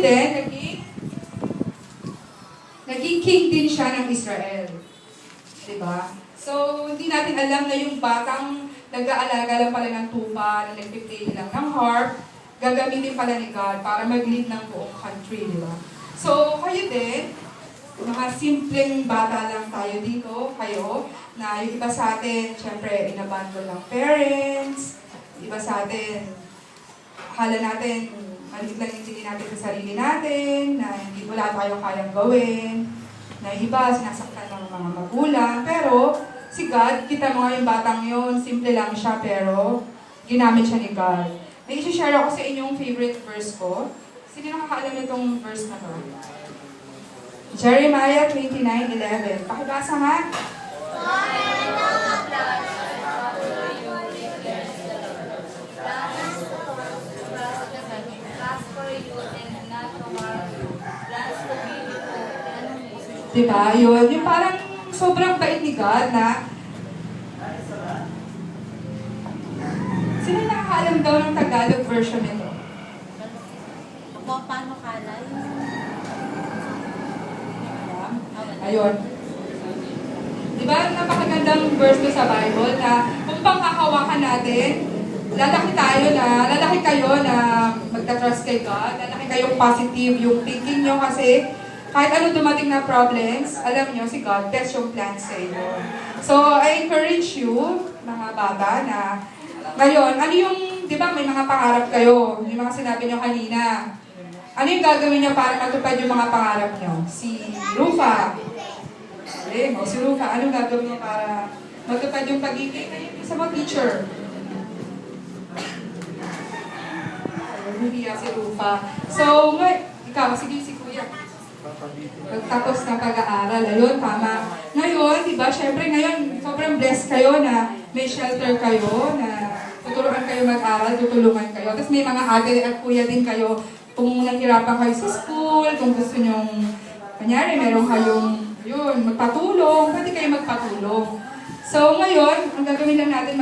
din, naging king din siya ng Israel. Diba? So, hindi natin alam na yung batang nag-aalaga lang pala ng tupa, na nag-play lang ng harp, gagamitin pala ni God para mag-lead ng buong country, di ba? So, kayo din, mga simpleng bata lang tayo dito, kayo, na yung iba sa atin, syempre, inabandon ng parents, iba sa atin, akala natin, maliit lang yung tingin natin sa sarili natin, na hindi wala tayong kayang gawin, na iba, sinasaktan ng mga magulang, pero si God, kita mo nga yung batang yun, simple lang siya, pero ginamit siya ni God. May isi-share ako sa inyong favorite verse ko. Sino nakakaalam itong verse na to? Jeremiah 29:11. Pakibasa nga. Diba? Yun. Yung parang sobrang bait ni God na sino yung nakakaalam daw ng Tagalog version nito? Paano kalay? Ayun. Diba, napakagandang verse ko sa Bible na kung panghahawakan natin, lalaki kayo na magta-trust kay God, lalaki kayong positive yung thinking nyo kasi kahit ano dumating na problems, alam nyo, si God, best yung plans sa inyo. So, I encourage you, mga bata, na ngayon, ano yung, di ba, may mga pangarap kayo, yung mga sinabi nyo kanina. Ano yung gagawin nyo para matupad yung mga pangarap nyo? Si Rufa. Si Rufa, anong gagawin nyo para matupad yung pagiging sa mga teacher? Rufa, si Rufa. So, ikaw, sige, si Kuya. Pagtapos ng pag-aaral, ayun, tama. Ngayon, di ba, syempre ngayon, sobrang blessed kayo na may shelter kayo, na tuturuan kayo mag-aral, tutulungan kayo. Tapos may mga ate at kuya din kayo, kung naghirapan kayo sa school, kung gusto nyong, kanyari, meron kayong, yun, magpatulong, pwede kayo magpatulong. So, ngayon, ang gagawin lang natin,